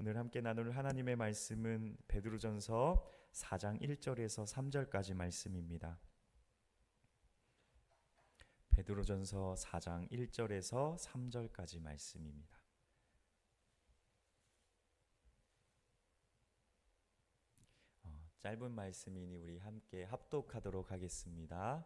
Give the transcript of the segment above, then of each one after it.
오늘 함께 나눌 하나님의 말씀은 베드로전서 4장 1절에서 3절까지 말씀입니다. 베드로전서 4장 1절에서 3절까지 말씀입니다. 짧은 말씀이니 우리 함께 합독하도록 하겠습니다.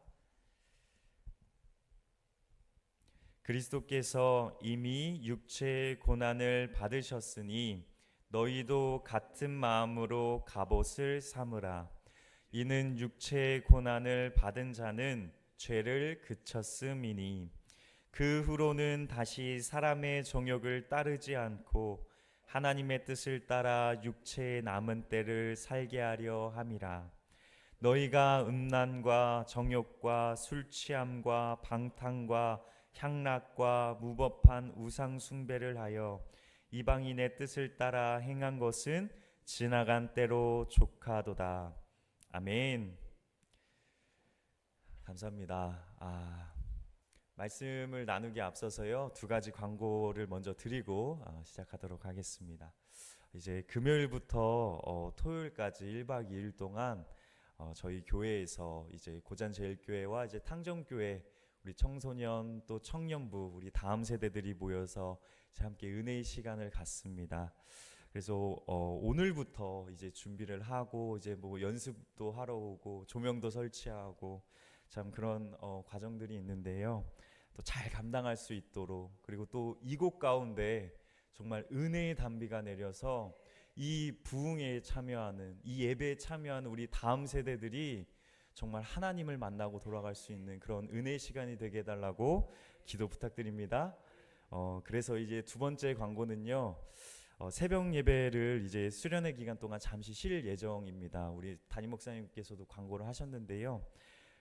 그리스도께서 이미 육체의 고난을 받으셨으니 너희도 같은 마음으로 갑옷을 삼으라. 이는 육체의 고난을 받은 자는 죄를 그쳤음이니 그 후로는 다시 사람의 정욕을 따르지 않고 하나님의 뜻을 따라 육체의 남은 때를 살게 하려 함이라. 너희가 음란과 정욕과 술 취함과 방탕과 향락과 무법한 우상 숭배를 하여 이방인의 뜻을 따라 행한 것은 지나간 때로 족하도다. 아멘. 감사합니다. 말씀을 나누기 앞서서요, 두 가지 광고를 먼저 드리고 시작하도록 하겠습니다. 이제 금요일부터 토요일까지 1박 2일 동안 저희 교회에서 이제 고잔제일교회와 이제 탕정교회 우리 청소년 또 청년부 우리 다음 세대들이 모여서 함께 은혜의 시간을 갖습니다. 그래서 오늘부터 이제 준비를 하고 이제 뭐 연습도 하러 오고 조명도 설치하고 참 그런 과정들이 있는데요. 또 잘 감당할 수 있도록, 그리고 또 이곳 가운데 정말 은혜의 단비가 내려서 이 부흥회에 참여하는, 이 예배에 참여하는 우리 다음 세대들이 정말 하나님을 만나고 돌아갈 수 있는 그런 은혜의 시간이 되게 해달라고 기도 부탁드립니다. 그래서 이제 두 번째 광고는요, 새벽 예배를 이제 수련회 기간 동안 잠시 쉴 예정입니다. 우리 담임 목사님께서도 광고를 하셨는데요.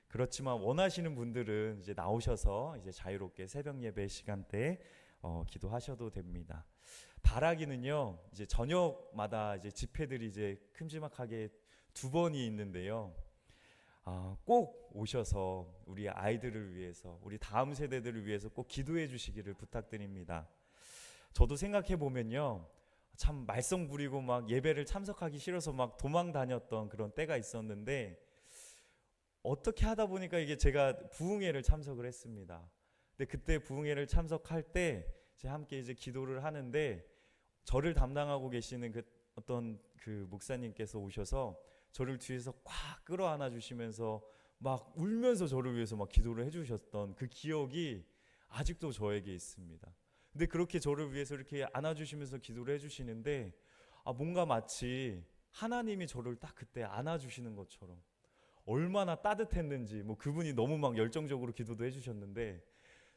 그렇지만 원하시는 분들은 이제 나오셔서 이제 자유롭게 새벽 예배 시간대에 기도하셔도 됩니다. 바라기는요, 이제 저녁마다 이제 집회들이 이제 큼지막하게 2번이 있는데요. 꼭 오셔서 우리 아이들을 위해서, 우리 다음 세대들을 위해서 꼭 기도해 주시기를 부탁드립니다. 저도 생각해 보면요, 참 말썽 부리고 막 예배를 참석하기 싫어서 막 도망 다녔던 그런 때가 있었는데, 어떻게 하다 보니까 이게 제가 부흥회를 참석을 했습니다. 근데 그때 부흥회를 참석할 때 이제 함께 이제 기도를 하는데, 저를 담당하고 계시는 그 어떤 그 목사님께서 오셔서 저를 뒤에서 꽉 끌어안아 주시면서 막 울면서 저를 위해서 막 기도를 해주셨던 그 기억이 아직도 저에게 있습니다. 근데 그렇게 저를 위해서 이렇게 안아주시면서 기도를 해주시는데, 뭔가 마치 하나님이 저를 딱 그때 안아주시는 것처럼 얼마나 따뜻했는지, 뭐 그분이 너무 막 열정적으로 기도도 해주셨는데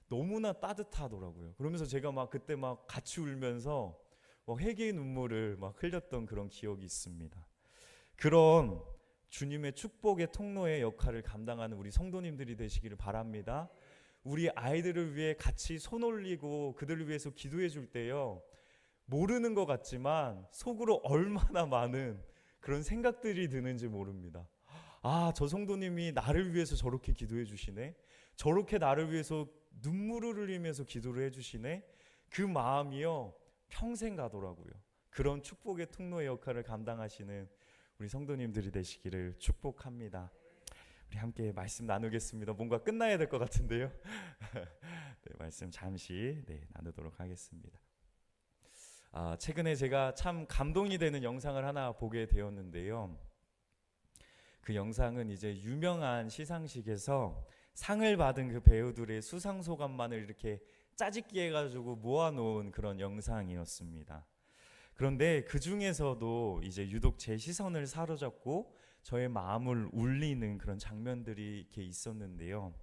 너무나 따뜻하더라고요. 그러면서 제가 막 그때 막 같이 울면서 막 회개의 눈물을 막 흘렸던 그런 기억이 있습니다. 그런 주님의 축복의 통로의 역할을 감당하는 우리 성도님들이 되시기를 바랍니다. 우리 아이들을 위해 같이 손 올리고 그들을 위해서 기도해 줄 때요, 모르는 것 같지만 속으로 얼마나 많은 그런 생각들이 드는지 모릅니다. 저 성도님이 나를 위해서 저렇게 기도해 주시네, 저렇게 나를 위해서 눈물을 흘리면서 기도를 해 주시네, 그 마음이요 평생 가더라고요. 그런 축복의 통로의 역할을 감당하시는 우리 성도님들이 되시기를 축복합니다. 우리 함께 말씀 나누겠습니다. 뭔가 끝나야 될 것 같은데요. 네, 말씀 잠시 나누도록 하겠습니다. 최근에 제가 참 감동이 되는 영상을 하나 보게 되었는데요. 그 영상은 이제 유명한 시상식에서 상을 받은 그 배우들의 수상 소감만을 이렇게 짜집기 해가지고 모아놓은 그런 영상이었습니다. 그런데 그 중에서도 이제 유독 제 시선을 사로잡고 저의 마음을 울리는 그런 장면들이 이렇게 있었는데요.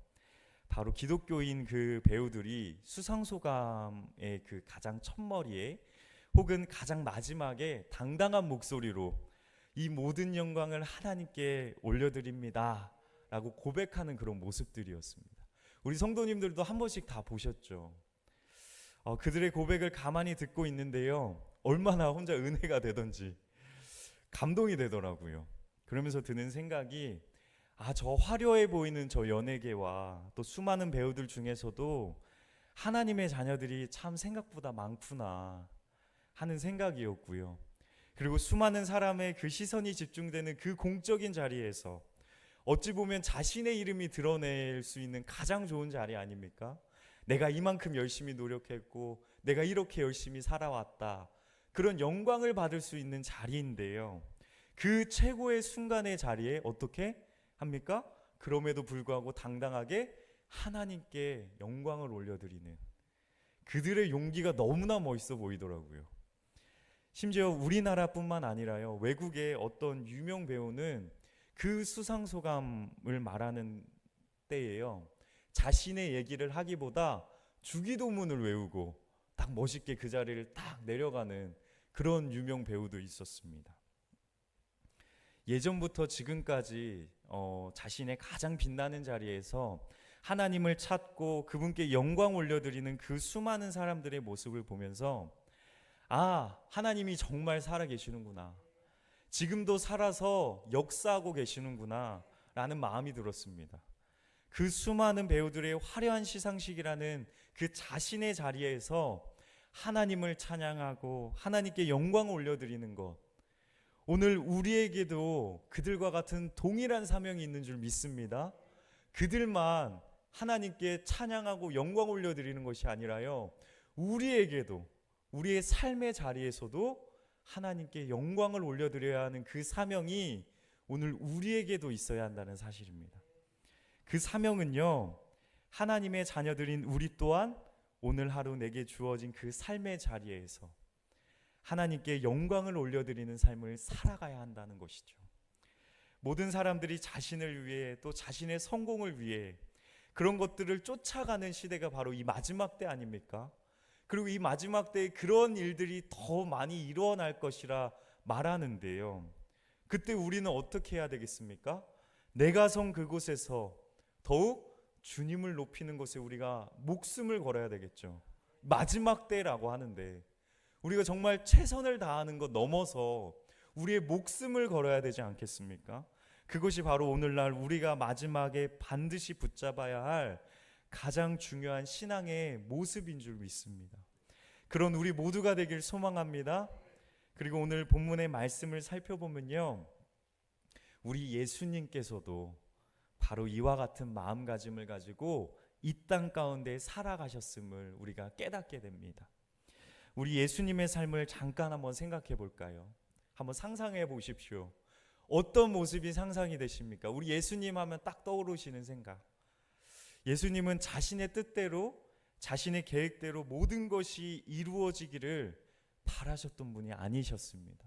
바로 기독교인 그 배우들이 수상소감의 그 가장 첫머리에 혹은 가장 마지막에 당당한 목소리로 이 모든 영광을 하나님께 올려드립니다 라고 고백하는 그런 모습들이었습니다. 우리 성도님들도 한 번씩 다 보셨죠. 그들의 고백을 가만히 듣고 있는데요, 얼마나 혼자 은혜가 되던지 감동이 되더라고요. 그러면서 드는 생각이, 저 화려해 보이는 저 연예계와 또 수많은 배우들 중에서도 하나님의 자녀들이 참 생각보다 많구나. 하는 생각이었고요. 그리고 수많은 사람의 그 시선이 집중되는 그 공적인 자리에서 어찌 보면 자신의 이름이 드러낼 수 있는 가장 좋은 자리 아닙니까? 내가 이만큼 열심히 노력했고 내가 이렇게 열심히 살아왔다. 그런 영광을 받을 수 있는 자리인데요. 그 최고의 순간의 자리에 어떻게 합니까? 그럼에도 불구하고 당당하게 하나님께 영광을 올려드리는 그들의 용기가 너무나 멋있어 보이더라고요. 심지어 우리나라뿐만 아니라요, 외국의 어떤 유명 배우는 그 수상소감을 말하는 때에요, 자신의 얘기를 하기보다 주기도문을 외우고 딱 멋있게 그 자리를 딱 내려가는 그런 유명 배우도 있었습니다. 예전부터 지금까지 자신의 가장 빛나는 자리에서 하나님을 찾고 그분께 영광 올려드리는 그 수많은 사람들의 모습을 보면서 아, 하나님이 정말 살아계시는구나, 지금도 살아서 역사하고 계시는구나 라는 마음이 들었습니다. 그 수많은 배우들의 화려한 시상식이라는 그 자신의 자리에서 하나님을 찬양하고 하나님께 영광을 올려드리는 것, 오늘 우리에게도 그들과 같은 동일한 사명이 있는 줄 믿습니다. 그들만 하나님께 찬양하고 영광 올려드리는 것이 아니라요, 우리에게도 우리의 삶의 자리에서도 하나님께 영광을 올려드려야 하는 그 사명이 오늘 우리에게도 있어야 한다는 사실입니다. 그 사명은요, 하나님의 자녀들인 우리 또한 오늘 하루 내게 주어진 그 삶의 자리에서 하나님께 영광을 올려드리는 삶을 살아가야 한다는 것이죠. 모든 사람들이 자신을 위해 또 자신의 성공을 위해 그런 것들을 쫓아가는 시대가 바로 이 마지막 때 아닙니까? 그리고 이 마지막 때에 그런 일들이 더 많이 일어날 것이라 말하는데요, 그때 우리는 어떻게 해야 되겠습니까? 내가 선 그곳에서 더욱 주님을 높이는 것에 우리가 목숨을 걸어야 되겠죠. 마지막 때라고 하는데 우리가 정말 최선을 다하는 것 넘어서 우리의 목숨을 걸어야 되지 않겠습니까? 그것이 바로 오늘날 우리가 마지막에 반드시 붙잡아야 할 가장 중요한 신앙의 모습인 줄 믿습니다. 그런 우리 모두가 되길 소망합니다. 그리고 오늘 본문의 말씀을 살펴보면요, 우리 예수님께서도 바로 이와 같은 마음가짐을 가지고 이 땅 가운데 살아가셨음을 우리가 깨닫게 됩니다. 우리 예수님의 삶을 잠깐 한번 생각해 볼까요? 한번 상상해 보십시오. 어떤 모습이 상상이 되십니까? 우리 예수님 하면 딱 떠오르시는 생각. 예수님은 자신의 뜻대로 자신의 계획대로 모든 것이 이루어지기를 바라셨던 분이 아니셨습니다.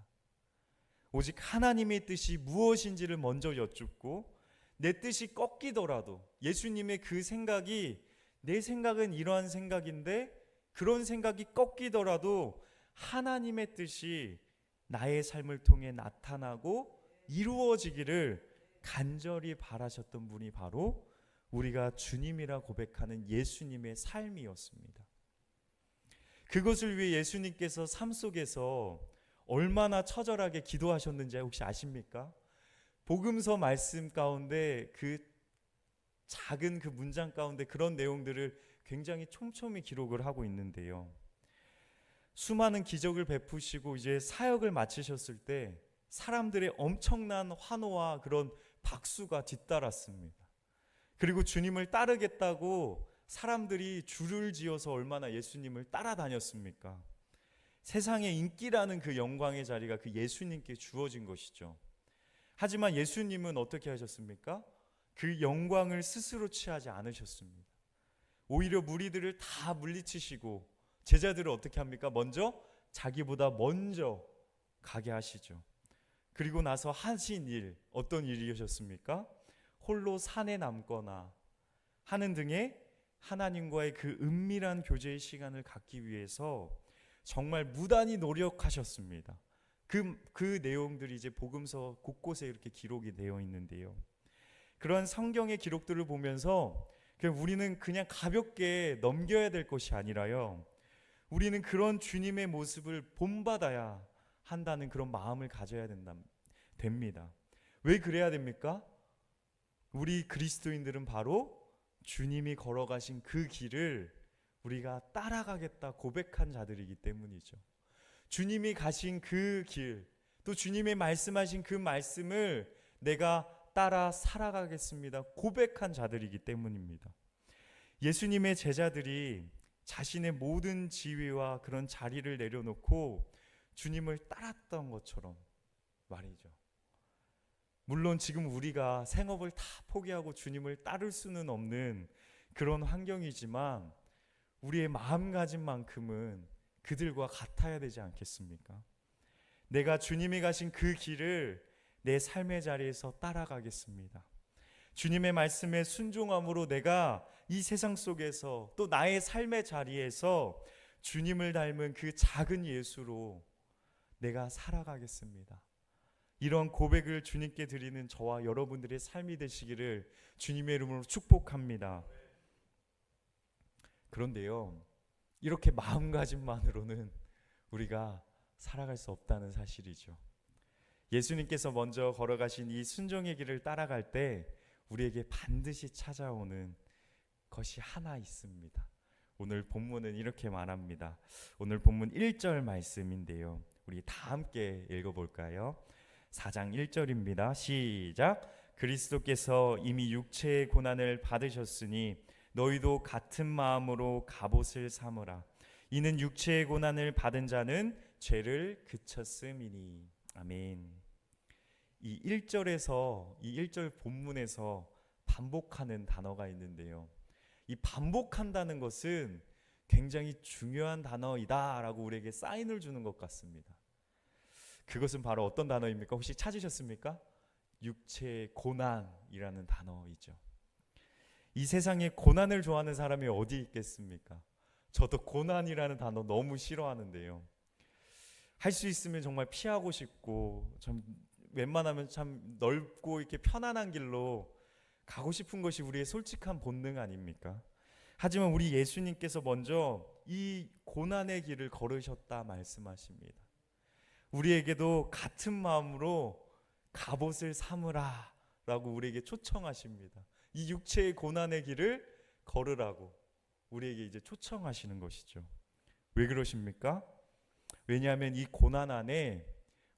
오직 하나님의 뜻이 무엇인지를 먼저 여쭙고 내 뜻이 꺾이더라도 예수님의 그 생각이 내 생각은 이러한 생각인데 그런 생각이 꺾이더라도 하나님의 뜻이 나의 삶을 통해 나타나고 이루어지기를 간절히 바라셨던 분이 바로 우리가 주님이라 고백하는 예수님의 삶이었습니다. 그것을 위해 예수님께서 삶 속에서 얼마나 처절하게 기도하셨는지 혹시 아십니까? 복음서 말씀 가운데 그 작은 그 문장 가운데 그런 내용들을 굉장히 촘촘히 기록을 하고 있는데요, 수많은 기적을 베푸시고 이제 사역을 마치셨을 때 사람들의 엄청난 환호와 그런 박수가 뒤따랐습니다. 그리고 주님을 따르겠다고 사람들이 줄을 지어서 얼마나 예수님을 따라다녔습니까? 세상의 인기라는 그 영광의 자리가 그 예수님께 주어진 것이죠. 하지만 예수님은 어떻게 하셨습니까? 그 영광을 스스로 취하지 않으셨습니다. 오히려 무리들을 다 물리치시고 제자들을 어떻게 합니까? 먼저 자기보다 먼저 가게 하시죠. 그리고 나서 하신 일, 어떤 일이셨습니까? 홀로 산에 남거나 하는 등의 하나님과의 그 은밀한 교제의 시간을 갖기 위해서 정말 무단히 노력하셨습니다. 그 내용들이 이제 복음서 곳곳에 이렇게 기록이 되어 있는데요, 그런 성경의 기록들을 보면서 우리는 그냥 가볍게 넘겨야 될 것이 아니라요, 우리는 그런 주님의 모습을 본받아야 한다는 그런 마음을 가져야 됩니다. 왜 그래야 됩니까? 우리 그리스도인들은 바로 주님이 걸어가신 그 길을 우리가 따라가겠다 고백한 자들이기 때문이죠. 주님이 가신 그 길, 또 주님의 말씀하신 그 말씀을 내가 따라 살아가겠습니다. 고백한 자들이기 때문입니다. 예수님의 제자들이 자신의 모든 지위와 그런 자리를 내려놓고 주님을 따랐던 것처럼 말이죠. 물론 지금 우리가 생업을 다 포기하고 주님을 따를 수는 없는 그런 환경이지만 우리의 마음가짐만큼은 그들과 같아야 되지 않겠습니까? 내가 주님이 가신 그 길을 내 삶의 자리에서 따라가겠습니다. 주님의 말씀에 순종함으로 내가 이 세상 속에서 또 나의 삶의 자리에서 주님을 닮은 그 작은 예수로 내가 살아가겠습니다. 이런 고백을 주님께 드리는 저와 여러분들의 삶이 되시기를 주님의 이름으로 축복합니다. 그런데요, 이렇게 마음가짐만으로는 우리가 살아갈 수 없다는 사실이죠. 예수님께서 먼저 걸어가신 이 순종의 길을 따라갈 때 우리에게 반드시 찾아오는 것이 하나 있습니다. 오늘 본문은 이렇게 말합니다. 오늘 본문 1절 말씀인데요, 우리 다 함께 읽어볼까요? 4장 1절입니다. 시작. 그리스도께서 이미 육체의 고난을 받으셨으니 너희도 같은 마음으로 갑옷을 삼으라. 이는 육체의 고난을 받은 자는 죄를 그쳤음이니. 아멘. 이 1절 본문에서 반복하는 단어가 있는데요, 이 반복한다는 것은 굉장히 중요한 단어이다라고 우리에게 사인을 주는 것 같습니다. 그것은 바로 어떤 단어입니까? 혹시 찾으셨습니까? 육체의 고난이라는 단어이죠. 이 세상에 고난을 좋아하는 사람이 어디 있겠습니까? 저도 고난이라는 단어 너무 싫어하는데요, 할 수 있으면 정말 피하고 싶고 좀 웬만하면 참 넓고 이렇게 편안한 길로 가고 싶은 것이 우리의 솔직한 본능 아닙니까? 하지만 우리 예수님께서 먼저 이 고난의 길을 걸으셨다 말씀하십니다. 우리에게도 같은 마음으로 갑옷을 삼으라 라고 우리에게 초청하십니다. 이 육체의 고난의 길을 걸으라고 우리에게 이제 초청하시는 것이죠. 왜 그러십니까? 왜냐하면 이 고난 안에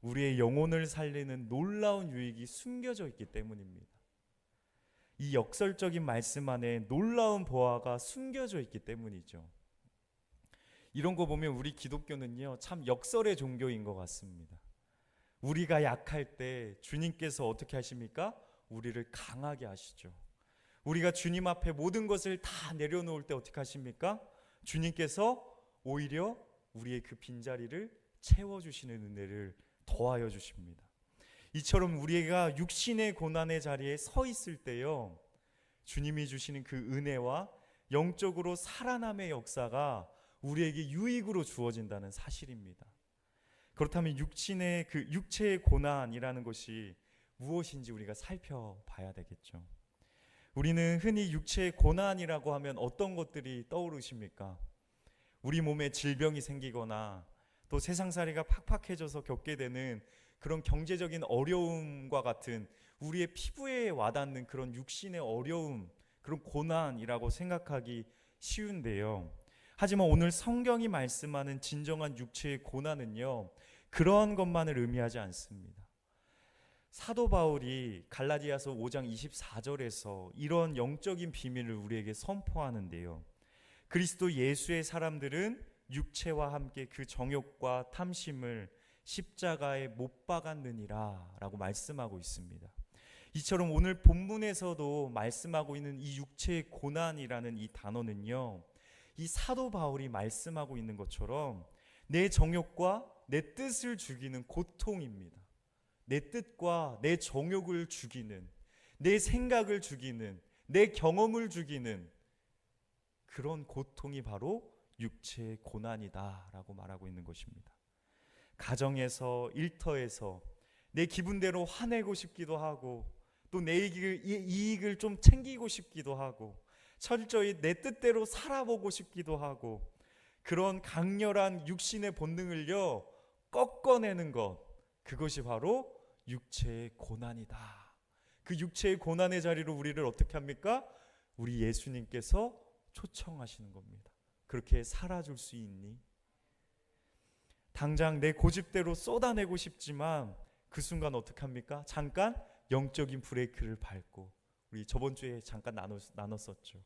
우리의 영혼을 살리는 놀라운 유익이 숨겨져 있기 때문입니다. 이 역설적인 말씀 안에 놀라운 보화가 숨겨져 있기 때문이죠. 이런 거 보면 우리 기독교는요, 참 역설의 종교인 것 같습니다. 우리가 약할 때 주님께서 어떻게 하십니까? 우리를 강하게 하시죠. 우리가 주님 앞에 모든 것을 다 내려놓을 때 어떻게 하십니까? 주님께서 오히려 우리의 그 빈자리를 채워주시는 은혜를 더하여 주십니다. 이처럼 우리가 육신의 고난의 자리에 서 있을 때요, 주님이 주시는 그 은혜와 영적으로 살아남의 역사가 우리에게 유익으로 주어진다는 사실입니다. 그렇다면 육체의 고난이라는 것이 무엇인지 우리가 살펴봐야 되겠죠. 우리는 흔히 육체의 고난이라고 하면 어떤 것들이 떠오르십니까? 우리 몸에 질병이 생기거나 또 세상살이가 팍팍해져서 겪게 되는 그런 경제적인 어려움과 같은 우리의 피부에 와닿는 그런 육신의 어려움, 그런 고난이라고 생각하기 쉬운데요, 하지만 오늘 성경이 말씀하는 진정한 육체의 고난은요, 그러한 것만을 의미하지 않습니다. 사도 바울이 갈라디아서 5장 24절에서 이런 영적인 비밀을 우리에게 선포하는데요, 그리스도 예수의 사람들은 육체와 함께 그 정욕과 탐심을 십자가에 못 박았느니라 라고 말씀하고 있습니다. 이처럼 오늘 본문에서도 말씀하고 있는 이 육체의 고난이라는 이 단어는요, 이 사도 바울이 말씀하고 있는 것처럼 내 정욕과 내 뜻을 죽이는 고통입니다. 내 뜻과 내 정욕을 죽이는, 내 생각을 죽이는, 내 경험을 죽이는 그런 고통이 바로 육체의 고난이다라고 말하고 있는 것입니다. 가정에서, 일터에서 내 기분대로 화내고 싶기도 하고 또 내 이익을 좀 챙기고 싶기도 하고 철저히 내 뜻대로 살아보고 싶기도 하고 그런 강렬한 육신의 본능을요 꺾어내는 것, 그것이 바로 육체의 고난이다. 그 육체의 고난의 자리로 우리를 어떻게 합니까? 우리 예수님께서 초청하시는 겁니다. 그렇게 살아줄 수 있니? 당장 내 고집대로 쏟아내고 싶지만 그 순간 어떻게 합니까? 잠깐 영적인 브레이크를 밟고, 우리 저번 주에 잠깐 나눴었죠.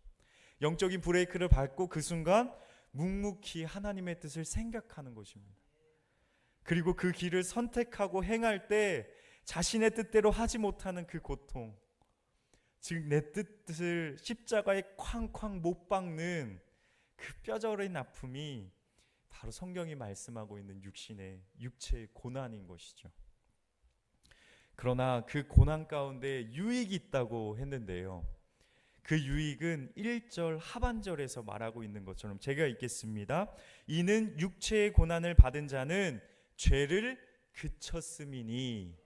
영적인 브레이크를 밟고 그 순간 묵묵히 하나님의 뜻을 생각하는 것입니다. 그리고 그 길을 선택하고 행할 때 자신의 뜻대로 하지 못하는 그 고통, 즉 내 뜻을 십자가에 쾅쾅 못 박는 그 뼈저린 아픔이 바로 성경이 말씀하고 있는 육체의 고난인 것이죠. 그러나 그 고난 가운데 유익이 있다고 했는데요, 그 유익은 1절 하반절에서 말하고 있는 것처럼 제가 읽겠습니다. 이는 육체의 고난을 받은 자는 죄를 그쳤음이니.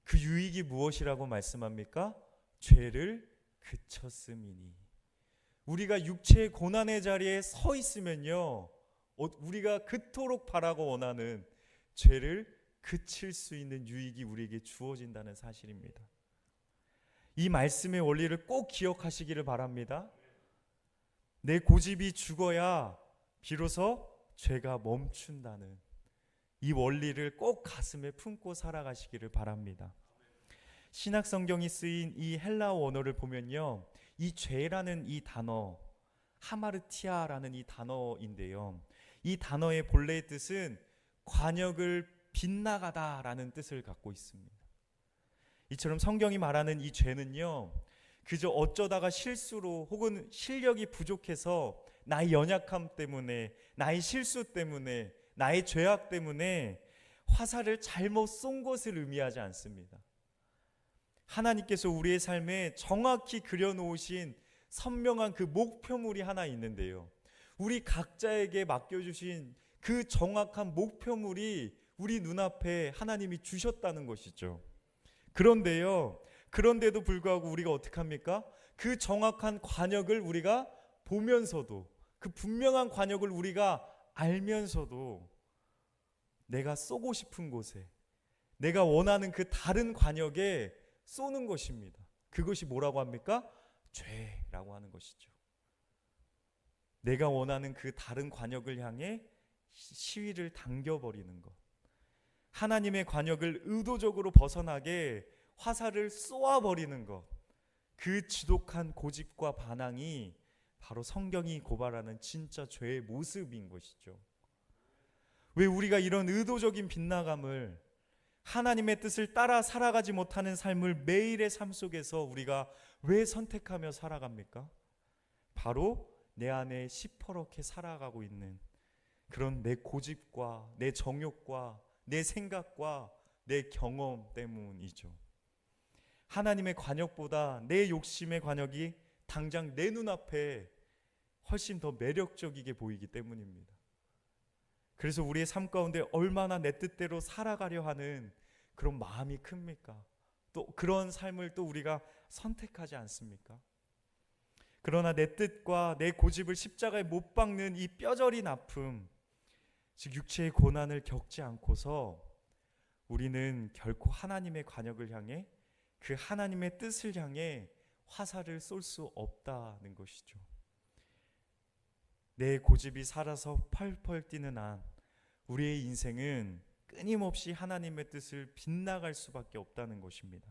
그 유익이 무엇이라고 말씀합니까? 죄를 그쳤음이니. 우리가 육체의 고난의 자리에 서 있으면요, 우리가 그토록 바라고 원하는 죄를 그칠 수 있는 유익이 우리에게 주어진다는 사실입니다. 이 말씀의 원리를 꼭 기억하시기를 바랍니다. 내 고집이 죽어야 비로소 죄가 멈춘다는 이 원리를 꼭 가슴에 품고 살아가시기를 바랍니다. 신약 성경이 쓰인 이 헬라어 원어를 보면요, 이 죄라는 이 단어, 하마르티아라는 이 단어인데요, 이 단어의 본래의 뜻은 관역을 빗나가다라는 뜻을 갖고 있습니다. 이처럼 성경이 말하는 이 죄는요, 그저 어쩌다가 실수로 혹은 실력이 부족해서 나의 연약함 때문에, 나의 실수 때문에, 나의 죄악 때문에 화살을 잘못 쏜 것을 의미하지 않습니다. 하나님께서 우리의 삶에 정확히 그려놓으신 선명한 그 목표물이 하나 있는데요, 우리 각자에게 맡겨주신 그 정확한 목표물이 우리 눈앞에 하나님이 주셨다는 것이죠. 그런데도 불구하고 우리가 어떻게 합니까? 그 정확한 관역을 우리가 보면서도, 그 분명한 관역을 우리가 알면서도 내가 쏘고 싶은 곳에, 내가 원하는 그 다른 관역에 쏘는 것입니다. 그것이 뭐라고 합니까? 죄라고 하는 것이죠. 내가 원하는 그 다른 관역을 향해 시위를 당겨버리는 것, 하나님의 관역을 의도적으로 벗어나게 화살을 쏘아버리는 것, 그 지독한 고집과 반항이 바로 성경이 고발하는 진짜 죄의 모습인 것이죠. 왜 우리가 이런 의도적인 빗나감을, 하나님의 뜻을 따라 살아가지 못하는 삶을 매일의 삶 속에서 우리가 왜 선택하며 살아갑니까? 바로 내 안에 시퍼렇게 살아가고 있는 그런 내 고집과 내 정욕과 내 생각과 내 경험 때문이죠. 하나님의 관역보다 내 욕심의 관역이 당장 내 눈앞에 훨씬 더 매력적이게 보이기 때문입니다. 그래서 우리의 삶 가운데 얼마나 내 뜻대로 살아가려 하는 그런 마음이 큽니까? 또 그런 삶을 또 우리가 선택하지 않습니까? 그러나 내 뜻과 내 고집을 십자가에 못 박는 이 뼈저린 아픔, 즉 육체의 고난을 겪지 않고서 우리는 결코 하나님의 관역을 향해, 그 하나님의 뜻을 향해 화살을 쏠 수 없다는 것이죠. 내 고집이 살아서 펄펄 뛰는 한 우리의 인생은 끊임없이 하나님의 뜻을 빗나갈 수밖에 없다는 것입니다.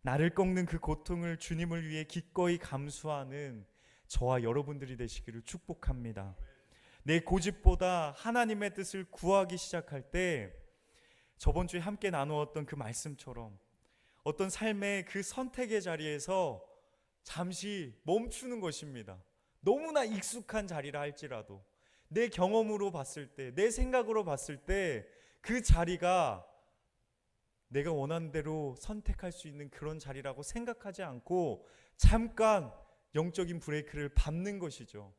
나를 꺾는 그 고통을 주님을 위해 기꺼이 감수하는 저와 여러분들이 되시기를 축복합니다. 내 고집보다 하나님의 뜻을 구하기 시작할 때, 저번 주에 함께 나누었던 그 말씀처럼 어떤 삶의 그 선택의 자리에서 잠시 멈추는 것입니다. 너무나 익숙한 자리라 할지라도, 내 경험으로 봤을 때, 내 생각으로 봤을 때 그 자리가 내가 원하는 대로 선택할 수 있는 그런 자리라고 생각하지 않고 잠깐 영적인 브레이크를 밟는 것이죠.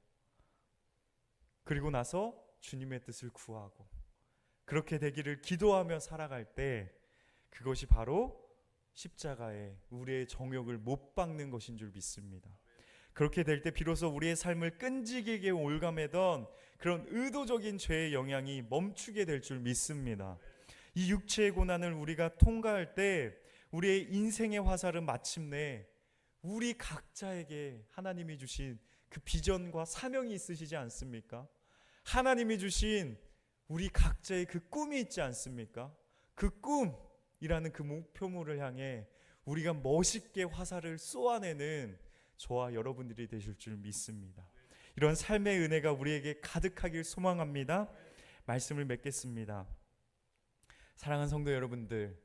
그리고 나서 주님의 뜻을 구하고 그렇게 되기를 기도하며 살아갈 때, 그것이 바로 십자가에 우리의 정욕을 못 박는 것인 줄 믿습니다. 그렇게 될 때 비로소 우리의 삶을 끈질기게 올가매던 그런 의도적인 죄의 영향이 멈추게 될 줄 믿습니다. 이 육체의 고난을 우리가 통과할 때 우리의 인생의 화살은 마침내 우리 각자에게 하나님이 주신 그 비전과 사명이 있으시지 않습니까? 하나님이 주신 우리 각자의 그 꿈이 있지 않습니까? 그 꿈이라는 그 목표물을 향해 우리가 멋있게 화살을 쏘아내는 저와 여러분들이 되실 줄 믿습니다. 이런 삶의 은혜가 우리에게 가득하길 소망합니다. 말씀을 맺겠습니다. 사랑하는 성도 여러분들,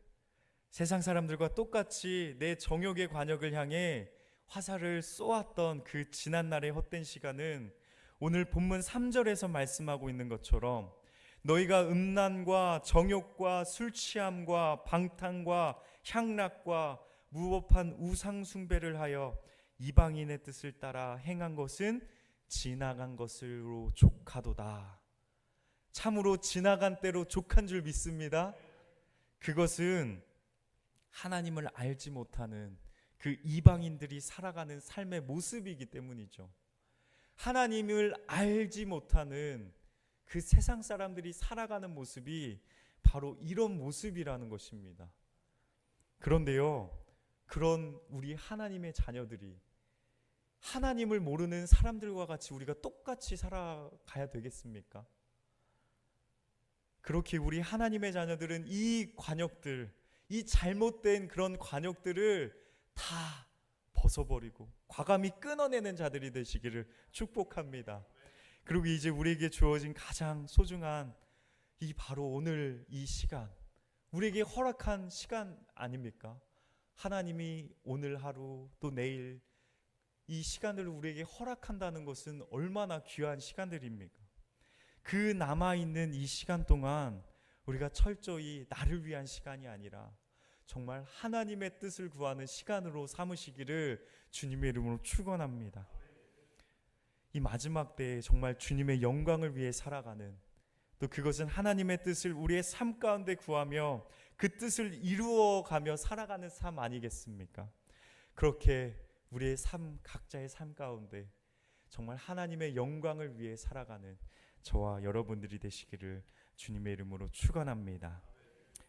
세상 사람들과 똑같이 내 정욕의 관역을 향해 화살을 쏘았던 그 지난날의 헛된 시간은 오늘 본문 3절에서 말씀하고 있는 것처럼 너희가 음란과 정욕과 술 취함과 방탕과 향락과 무법한 우상 숭배를 하여 이방인의 뜻을 따라 행한 것은 지나간 것으로 족하도다. 참으로 지나간 때로 족한 줄 믿습니다. 그것은 하나님을 알지 못하는 그 이방인들이 살아가는 삶의 모습이기 때문이죠. 하나님을 알지 못하는 그 세상 사람들이 살아가는 모습이 바로 이런 모습이라는 것입니다. 그런데요, 그런 우리 하나님의 자녀들이 하나님을 모르는 사람들과 같이 우리가 똑같이 살아가야 되겠습니까? 그렇게 우리 하나님의 자녀들은 이 관역들, 이 잘못된 그런 관역들을 다 벗어버리고 과감히 끊어내는 자들이 되시기를 축복합니다. 그리고 이제 우리에게 주어진 가장 소중한 이 바로 오늘 이 시간, 우리에게 허락한 시간 아닙니까? 하나님이 오늘 하루 또 내일 이 시간을 우리에게 허락한다는 것은 얼마나 귀한 시간들입니까? 그 남아있는 이 시간 동안 우리가 철저히 나를 위한 시간이 아니라 정말 하나님의 뜻을 구하는 시간으로 삼으시기를 주님의 이름으로 축원합니다. 이 마지막 때에 정말 주님의 영광을 위해 살아가는, 또 그것은 하나님의 뜻을 우리의 삶 가운데 구하며 그 뜻을 이루어가며 살아가는 삶 아니겠습니까? 그렇게 우리의 삶, 각자의 삶 가운데 정말 하나님의 영광을 위해 살아가는 저와 여러분들이 되시기를 주님의 이름으로 축원합니다.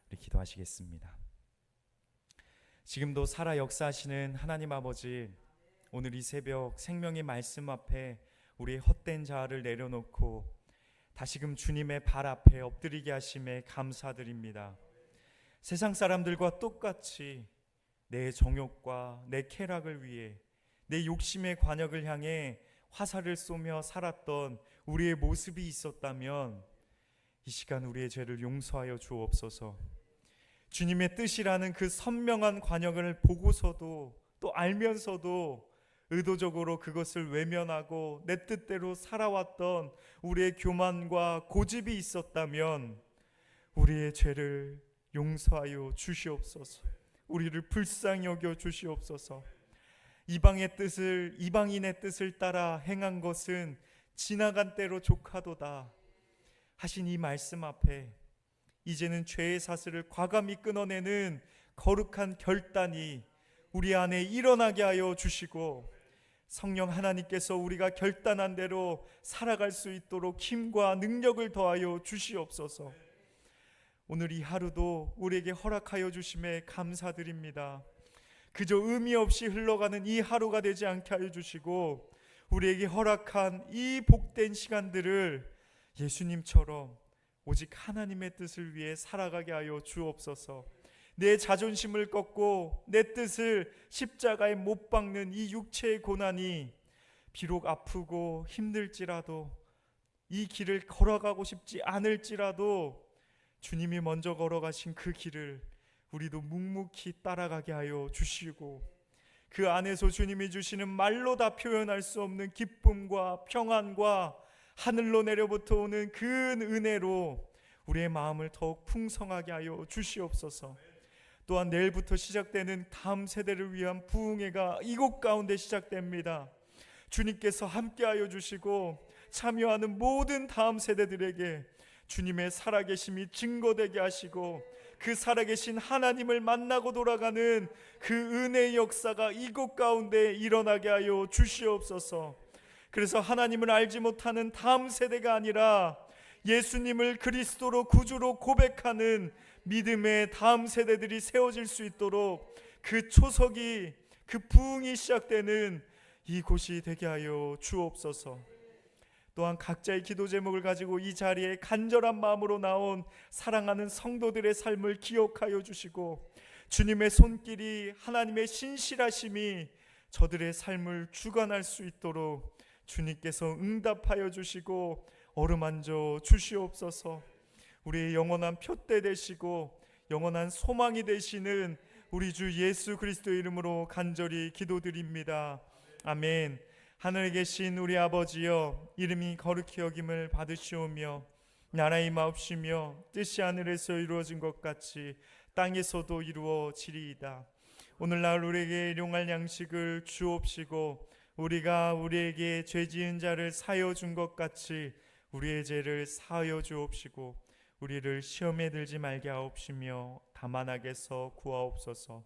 우리 기도하시겠습니다. 지금도 살아 역사하시는 하나님 아버지, 오늘 이 새벽 생명의 말씀 앞에 우리의 헛된 자아를 내려놓고 다시금 주님의 발 앞에 엎드리게 하심에 감사드립니다. 세상 사람들과 똑같이 내 정욕과 내 쾌락을 위해 내 욕심의 관역을 향해 화살을 쏘며 살았던 우리의 모습이 있었다면 이 시간 우리의 죄를 용서하여 주옵소서. 주님의 뜻이라는 그 선명한 관역을 보고서도 또 알면서도 의도적으로 그것을 외면하고 내 뜻대로 살아왔던 우리의 교만과 고집이 있었다면 우리의 죄를 용서하여 주시옵소서. 우리를 불쌍히 여겨 주시옵소서. 이방인의 뜻을 따라 행한 것은 지나간 때로 족하도다 하신 이 말씀 앞에 이제는 죄의 사슬을 과감히 끊어내는 거룩한 결단이 우리 안에 일어나게 하여 주시고, 성령 하나님께서 우리가 결단한 대로 살아갈 수 있도록 힘과 능력을 더하여 주시옵소서. 오늘 이 하루도 우리에게 허락하여 주심에 감사드립니다. 그저 의미 없이 흘러가는 이 하루가 되지 않게 하여 주시고, 우리에게 허락한 이 복된 시간들을 예수님처럼 오직 하나님의 뜻을 위해 살아가게 하여 주옵소서. 내 자존심을 꺾고 내 뜻을 십자가에 못 박는 이 육체의 고난이 비록 아프고 힘들지라도, 이 길을 걸어가고 싶지 않을지라도 주님이 먼저 걸어가신 그 길을 우리도 묵묵히 따라가게 하여 주시고, 그 안에서 주님이 주시는 말로 다 표현할 수 없는 기쁨과 평안과 하늘로 내려부터 오는 그 은혜로 우리의 마음을 더욱 풍성하게 하여 주시옵소서. 또한 내일부터 시작되는 다음 세대를 위한 부흥회가 이곳 가운데 시작됩니다. 주님께서 함께하여 주시고 참여하는 모든 다음 세대들에게 주님의 살아계심이 증거되게 하시고, 그 살아계신 하나님을 만나고 돌아가는 그 은혜의 역사가 이곳 가운데 일어나게 하여 주시옵소서. 그래서 하나님을 알지 못하는 다음 세대가 아니라 예수님을 그리스도로 구주로 고백하는 믿음의 다음 세대들이 세워질 수 있도록 그 초석이, 그 부흥이 시작되는 이곳이 되게 하여 주옵소서. 또한 각자의 기도 제목을 가지고 이 자리에 간절한 마음으로 나온 사랑하는 성도들의 삶을 기억하여 주시고, 주님의 손길이, 하나님의 신실하심이 저들의 삶을 주관할 수 있도록 주님께서 응답하여 주시고 어루만져 주시옵소서. 우리의 영원한 표대 되시고 영원한 소망이 되시는 우리 주 예수 그리스도의 이름으로 간절히 기도드립니다. 아멘. 하늘에 계신 우리 아버지여, 이름이 거룩히 여김을 받으시오며 나라의 마옵시며 뜻이 하늘에서 이루어진 것 같이 땅에서도 이루어지리이다. 오늘날 우리에게 일용할 양식을 주옵시고, 우리가 우리에게 죄 지은 자를 사하여 준 것 같이 우리의 죄를 사하여 주옵시고, 우리를 시험에 들지 말게 하옵시며 다만 악에서 구하옵소서.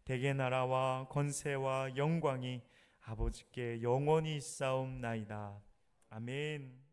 대개 나라와 권세와 영광이 아버지께 영원히 있사옵나이다. 아멘.